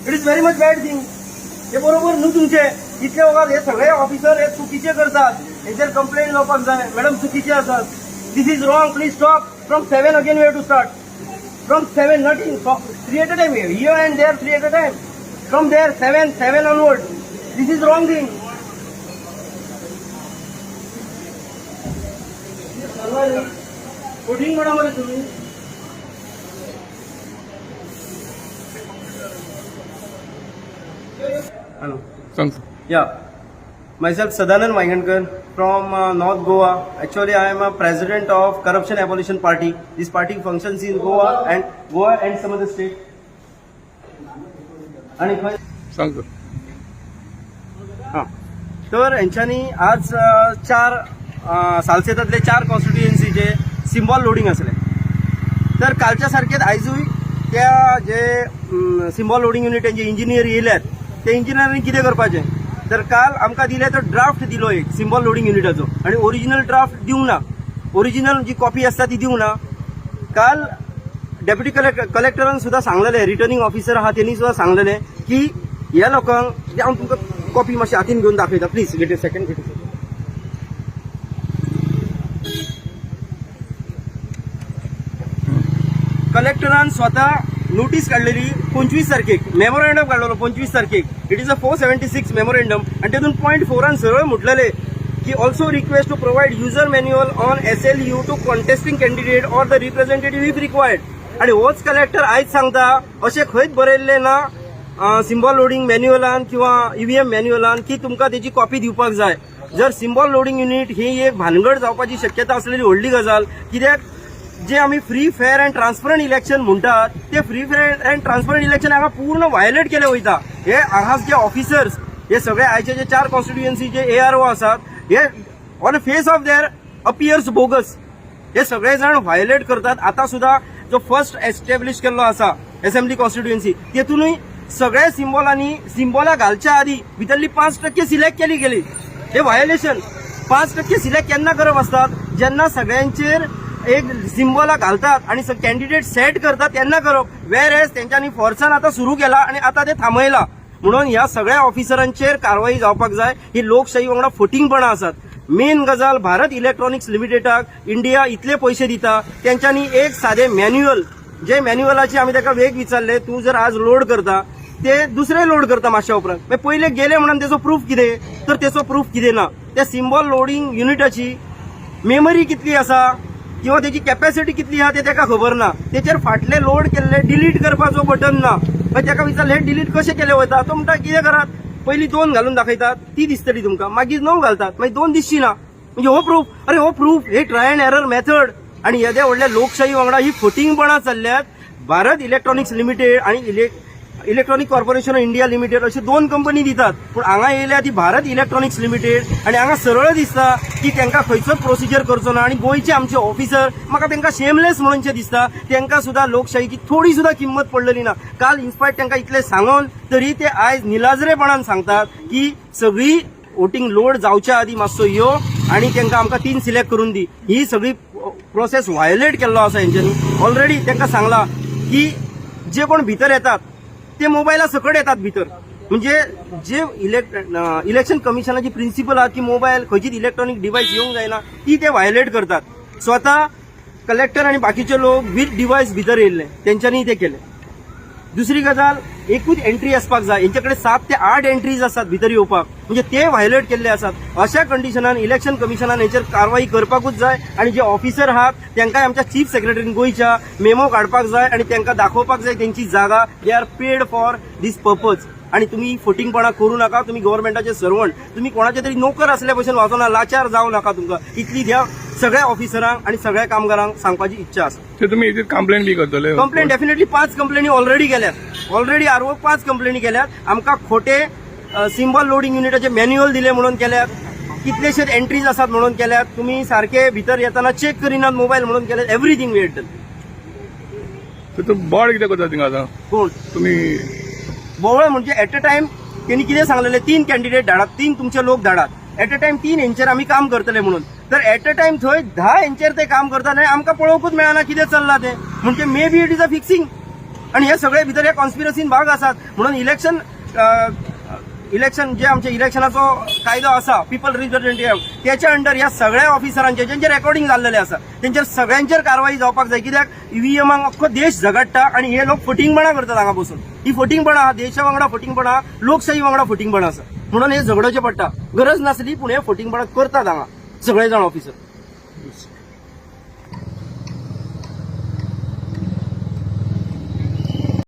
It is very much bad thing. हे बरोबर न्हू तुमचे. इतले वगात हे सगळे ऑफिसर हे चुकीचे करतात. हेचेर कंप्लेंट जावपाक जाय. मॅडम चुकीचे आसात. This is wrong. Please stop. From 7 again we have to start. From 7 not in 3 at a time. Here and there 3 at a time. From there 7 onward. This is wrong thing. Coating बरोबर आहे तुम्ही. Hello. Yeah. Myself Sadanand Vaingankar from North Goa. Actually, I am a president of Corruption Abolition Party. This party functions in Goa and some other state. आणि सांगतो. हां, तर यांच्यानी आज 4 सालसेतातले 4 कॉन्स्टिट्युएन्सीचे symbol loading असले. तर कालच्या सारखेच आयजूय त्या जे सिम्बॉल लोडिंग युनिट जे इंजिनियर येयल्यात ते इंजिनियरांनी कितें करपाचें. तर काल आमकां दिले तो ड्राफ्ट दिलो एक सिम्बॉल लोडिंग युनिटाचो आणि ओरिजिनल ड्राफ्ट दिवंक ना. ओरिजिनल जी कॉपी आसता ती दिवंक ना. काल डेप्युटी कलेक्टरान सुद्धा सांगलेले, रिटर्निंग ऑफिसर आहा त्यांनी सुद्धा सांगलेले की ह्या लोकांक हांव तुमकां कॉपी मातशी हातीन घेवन दाखयता. Please get a second. कलेक्टरान स्वतः नोटीस काढलेली 25 तारखेक, मेमोरंडम काढलेलो 25 तारखेक. इट इज अ 476 मेमोरंडम आणि त्यातून .4 सरळ म्हटलेले की also request to provide user manual on SLU to contesting candidate or the representative if required. आणि होच कलेक्टर आयज सांगता अशें खंयच बरयल्लें ना सिम्बॉल लोडिंग मॅन्युअलान किंवा EVM मॅन्युअलान की तुमकां तेजी कॉपी दिवपाक जाय. जर सिम्बॉल लोडिंग युनिट ही एक भानगड जावपाची शक्यता असलेली व्हडली गजाल. कित्याक जे आमी free fair and transparent election म्हणटात ते free fair and transparent election हांगा पूर्ण व्हायोलेट केले वयता. हे हांगा जे ऑफिसर्स हे सगळे आयचे जे 4 कॉन्स्टिट्युएन्सीचे ARO आसात हे on face of their appears bogus. हे सगळे जण व्हायोलेट करतात. आता सुद्धा जो फर्स्ट एस्टॅब्लिश केल्लो आसा असेंब्ली कॉन्स्टिट्युएन्सी तेतूनय सगळ्या सिम्बॉला घालच्या आधी भितरली 5% सिलेक्ट केली गेली. हे व्हायोलेशन. 5% सिलेक्ट केन्ना करप असतात जेन्ना सगळ्यांचेर एक सिम्बॉला घालतात आणि कॅन्डिडेट सेट करतात तेन्ना करप. वेर एज तेंच्यांनी फोर्सान आता सुरू केला आणि आता ते थांबयला. म्हणून ह्या सगळ्या ऑफिसरांचेर कारवाई जावपाक जाय. ही लोकशाही वांगडा फटिंगपणां आसात. मेन गजाल भारत इलेक्ट्रॉनिक्स लिमिटेडाक इंडिया इतले पैसे दिता तेंच्यांनी एक साधे मॅन्युअल जे मॅन्युअलाची आमी ताका वेग विचारले तूं जर आज लोड करता ते दुसरे लोड करता मातशा उपरांत. पहिले गेले म्हणून त्याचो प्रूफ कितें तर त्याचो प्रूफ कितें ना. त्या सिम्बॉल लोडिंग युनिटाची मेमरी कितली आसा किंवा त्याची कॅपॅसिटी कितली आहा ते ताका खबर ना. तेचेर फाटले लोड केल्ले डिलीट करपाचो बटन ना. मागीर ताका विचारले हे डिलीट कशें केले वयता. तो म्हणटा कितें करात पहिली 2 घालून दाखयतात ती दिसतली तुमकां, मागीर 9 घालतात मागीर 2 दिसची ना. म्हणजे हो प्रूफ. अरे हो प्रूफ. हे ट्राय अँड एरर मेथड. आणि येद्या व्हडल्या लोकशाही वांगडा ही फटिंगपणां चल्ल्यात. भारत इलेक्ट्रॉनिक्स लिमिटेड आणि electronic corporation of India limited अशी 2 कंपनी दितात. पूण हांगा येयल्या ती भारत इलेक्ट्रॉनिक्स लिमिटेड आणि हांगा सरळ दिसता की तांकां खंयचोच प्रोसिजर करचो ना. आणि गोंयचे आमचे ऑफिसर म्हाका तांकां शेमलेस म्हणूनचे दिसता. तांकां सुद्धा लोकशाहीची थोडी सुद्धा किंमत पडलेली ना. काल इन्स्पायर्ड तांकां इतले सांगून तरी ते आयज निलाजरेपणान सांगतात की सगळी वोटिंग लोड जावच्या आधी मातसो यो आणि तांकां आमकां 3 सिलेक्ट करून दी. ही सगळी प्रोसेस व्हायोलेट केल्लो आसा हेंच्यांनी. ऑलरेडी तांकां सांगला की जे कोण भितर येतात ते मोबायला सकट येतात भितर. म्हणजे जे इलेक्शन कमिशनाची प्रिन्सिपल आहा की मोबायल खंयचीच इलेक्ट्रॉनिक डिव्हाइस येवंक जायना ती ते व्हायोलेट करतात. स्वतः कलेक्टर आणि बाकीचे लोक विथ डिव्हाइस भितर येयल्ले तेंच्यांनी ते केले. दुसरी गजाल एकूच एंट्री आसपाक जाय. यांच्याकडे 7 ते 8 एंट्रीज असतात भितर येवपाक. म्हणजे ते व्हायोलेट केल्ले आसात. अशा कंडिशनान इलेक्शन कमिशनान हेचेर कारवाई करपाकूच जाय. आणि जे ऑफिसर आहात तांकांय आमच्या चीफ सेक्रेटरीन गोयच्या मेमो काडपाक जाय आणि तांकां दाखोवपाक जाय तेंची जागा. They are paid for this purpose. आणि तुम्ही फटिंगपणा करू नका. तुम्ही गव्हर्नमेंटाचे सर्वंट. तुम्ही कोणाचे तरी नोकर असल्या भशेन वाचोना. लाचार जावं नका. तुमकां इतली ह्या सगळ्या ऑफिसरांक आणि सगळ्या कामगारांक सांगपाची इच्छा आसा. ते तुम्ही हेचेर कंप्लेंट बी करतले. कंप्लेंट डेफिनेटली 5 कंप्लेनी ऑलरेडी केल्यात. ऑलरेडी आरओ 5 कंप्लेनी केल्यात. आमकां खोटे सिम्बॉल लोडिंग युनिटाचे मॅन्युअल दिले म्हणून केल्यात. कितलेशेच एंट्रीज आसात म्हणून केल्यात. तुम्ही सारखे भितर येताना चेक करिनात मोबायल म्हणून केल्यात. Everything we had done. तो बोर्ड कितें करता थिंगा आतां कोण तुम्ही बोवळ म्हणजे एट अ टायम त्यांनी कितें सांगलेले 3 कॅन्डिडेट धाडात. 3 तुमचे लोक धाडात. एट अ टायम 3 हेंचेर आमी काम करतले म्हणून. तर एट अ टायम थंय 10 हेंचेर ते काम करता आमकां पळोवंकूच मेळना कितें चल्लां तें. म्हणजे may be it is a fixing. आणि हे सगळे भितर या कॉन्स्पिरसीन भाग असतात. म्हणून इलेक्शन जे आमचे इलेक्शनाचो कायदो असा पीपल रिप्रेझेंटेटिव्ह त्याच्या अंडर ह्या सगळ्या ऑफिसरांचे ज्यांचे रेकॉर्डिंग जाल्लेले आसा तेंचेर सगळ्यांचेर कारवाई जावपाक जाय. कित्याक ईव्हीएमांक अख्खो देश झगडटा आणि हे लोक फटिंगपणां करतात हांगा बसून. ही फटिंगपणां देशा वांगडा फटिंगपणां लोकशाही वांगडा फटिंगपणां आसा. म्हणून हे झगडचें पडटा. गरज नासली पूण हे फटिंगपणां करतात हांगा सगळे जाण ऑफिसर.